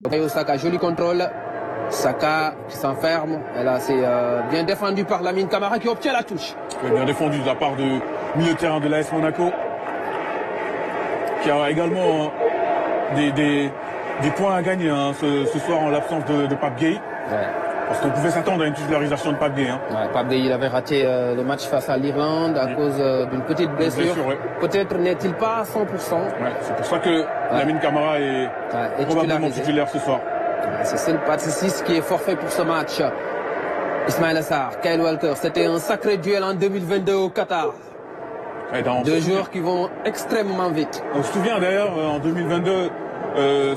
Bukayo Saka, joli contrôle. Saka qui s'enferme. Et là, c'est bien défendu par Lamine Camara qui obtient la touche. Bien défendu de la part du milieu de terrain de l'AS Monaco. Qui a également des points à gagner hein, ce soir en l'absence de Pape Gueye. Ouais. Parce qu'on pouvait s'attendre à une titularisation de Pape Gueye. Hein. Ouais, Pape Gueye, il avait raté le match face à l'Irlande à cause d'une petite blessure. Ouais. Peut-être n'est-il pas à 100%. Ouais, c'est pour ça que Lamine Camara est probablement titulaire ce soir. Ouais, c'est Saint-Patrice 6 qui est forfait pour ce match. Ismaïla Sarr, Kyle Walker, c'était un sacré duel en 2022 au Qatar. Deux joueurs qui vont extrêmement vite. On se souvient d'ailleurs en 2022,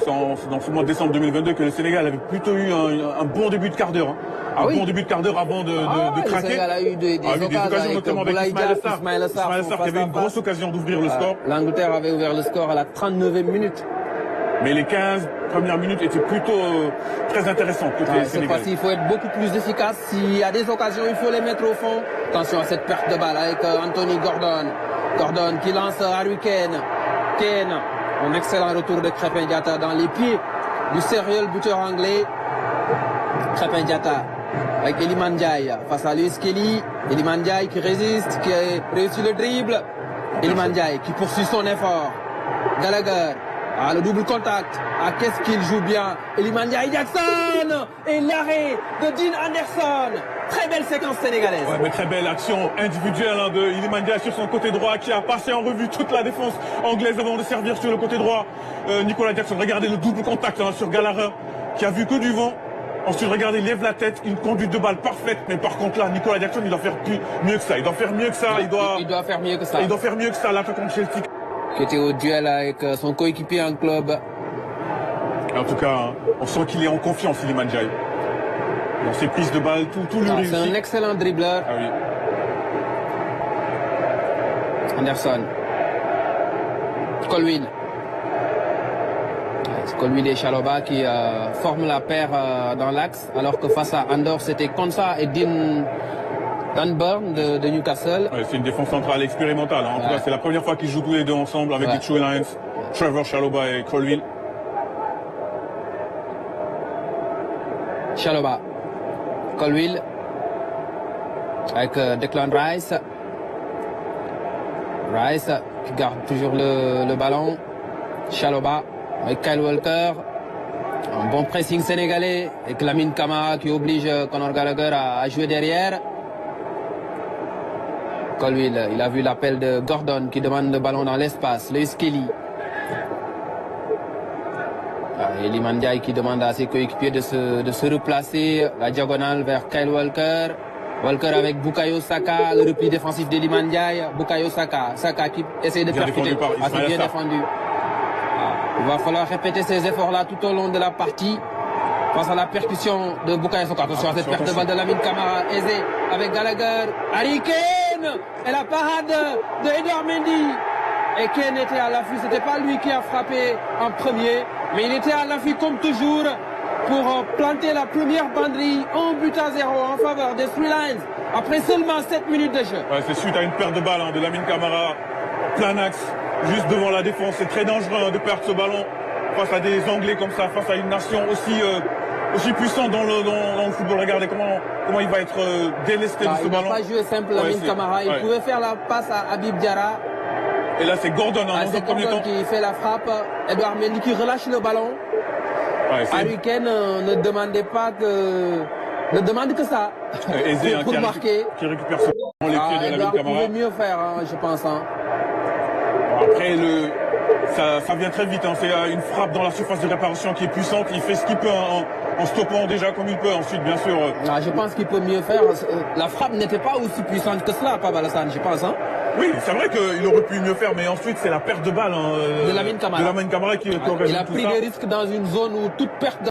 dans ce mois de décembre 2022, que le Sénégal avait plutôt eu un bon début de quart d'heure. Hein. Bon début de quart d'heure avant de craquer. Le Sénégal a eu des occasions notamment avec Ismaïla Sarr qui avait une grosse occasion d'ouvrir le score. L'Angleterre avait ouvert le score à la 39e minute. Mais les 15 premières minutes étaient plutôt très intéressantes. Cette fois-ci, il faut être beaucoup plus efficace. S'il y a des occasions, il faut les mettre au fond. Attention à cette perte de balle avec Anthony Gordon. Gordon qui lance Harry Kane. Kane, un excellent retour de Krépin Diatta dans les pieds du sérieux buteur anglais. Krépin Diatta avec Iliman Ndiaye face à Luis Kelly. Iliman Ndiaye qui résiste, qui a réussi le dribble. Iliman Ndiaye qui poursuit son effort. Gallagher. Le double contact. Qu'est-ce qu'il joue bien. Iliman Ndiaye Jackson. Et l'arrêt de Dean Anderson. Très belle séquence sénégalaise. Ouais, mais très belle action individuelle hein, de Iliman Ndiaye sur son côté droit qui a passé en revue toute la défense anglaise avant de servir sur le côté droit. Nicolas Jackson, regardez le double contact hein, sur Gallagher qui a vu que du vent. Ensuite, regardez, il lève la tête, une conduite de balle parfaite. Mais par contre là, Nicolas Jackson, il doit faire mieux que ça. Il doit faire mieux que ça. Il doit faire mieux que ça. Il doit faire mieux que ça, l'attaquant de Chelsea. Qui était au duel avec son coéquipier en club. En tout cas, on sent qu'il est en confiance, Iliman Ndiaye. Dans ses prises de balles, tout lui réussit. C'est un excellent dribbleur. Ah oui. Anderson. Colwill. Colwill et Chalobah qui forment la paire dans l'axe, alors que face à Andorre, c'était Konsa et Dan Burn de Newcastle. Ouais, c'est une défense centrale expérimentale. Hein. En tout cas, c'est la première fois qu'ils jouent tous les deux ensemble avec les True Lions, Trevor Chalobah et Colwill. Chalobah. Colwill. Avec Declan Rice. Rice qui garde toujours le ballon. Chalobah avec Kyle Walker. Un bon pressing sénégalais avec Lamine Camara qui oblige Conor Gallagher à jouer derrière. Colwill, il a vu l'appel de Gordon qui demande le ballon dans l'espace. Lewis Kelly. Et Iliman Ndiaye qui demande à ses coéquipiers de se replacer. La diagonale vers Kyle Walker. Walker avec Bukayo Saka. Le repli défensif d'Iliman Ndiaye. Bukayo Saka. Saka qui essaie de percuter. C'est bien défendu. Il va falloir répéter ces efforts-là tout au long de la partie. Face à la percussion de Bukayo Saka. Attention à cette perte de balle de Lamine Camara. Aisé avec Gallagher. Harry Kane. Et la parade de Edouard Mendy. Et Kane était à l'affût. C'était pas lui qui a frappé en premier. Mais il était à l'affût comme toujours pour planter la première banderille. 1-0 en faveur des Three Lions. Après seulement 7 minutes de jeu. Ouais, c'est suite à une perte de balle hein, de Lamine Camara. Plein axe. Juste devant la défense. C'est très dangereux hein, de perdre ce ballon face à des Anglais comme ça. Face à une nation aussi puissante dans le football. Regardez comment il va être délesté de ce ballon. Il n'a pas joué simple Lamine Camara. Il pouvait faire la passe à Habib Diarra. Et là, c'est Gordon hein, c'est Gordon qui fait la frappe. Edouard Mendy qui relâche le ballon. Harry Kane ne demandait pas ne demande que ça. Aisé pour marquer. Qui récupère ce ballon les pieds de Lamine Camara. Pouvait mieux faire, hein, je pense. Hein. Après, ça vient très vite. Hein. C'est une frappe dans la surface de réparation qui est puissante. Il fait ce qu'il peut en stoppant déjà comme il peut. Ensuite, bien sûr. Je pense qu'il peut mieux faire. La frappe n'était pas aussi puissante que cela, Pape Alassane, je pense. Hein. Oui, c'est vrai qu'il aurait pu mieux faire, mais ensuite c'est la perte de balle hein, de Lamine Camara qui aurait il a pris des risques dans une zone où toute perte de